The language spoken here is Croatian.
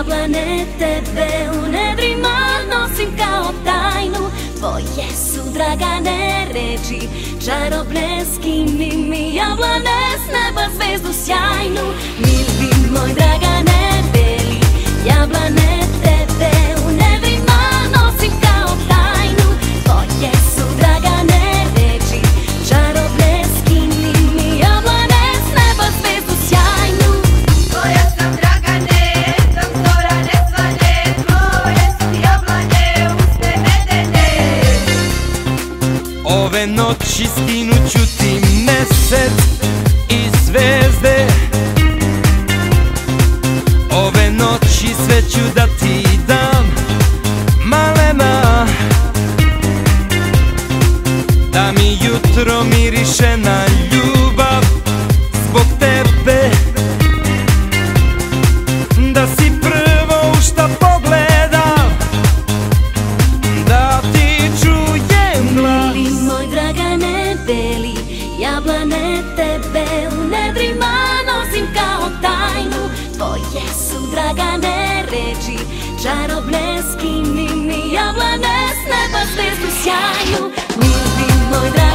jablane, tebe u nedrima nosim kao tajnu. Tvoje su dragane reči, čarobne, skini mi jablane, s neba zvezdu sjajnu. Mili moj dragane, beli jablane, tebe u nedrima nosim kao tajnu. Tvoje su dragane reči, čarobne, skini mi jablane, s neba zvezdu sjajnu. Tvoja sam dragane, sam zora ne svane, tvoje su jablane, usne medene. Ove noći skinuću ti mesec i zvezde, ove noći sve ću da ti dam, malena, da mi jutro miriše na ljubav zbog tebe, da si prvo u šta pogledam, da ti čujem glas. Mili moj dragane, beli jablane, tebe u nedrima nosim kao tajnu. Tvoje su dragane reči, čarobne, skini mi jablane, s neba zvezdu sjajnu. Mili moj dragane,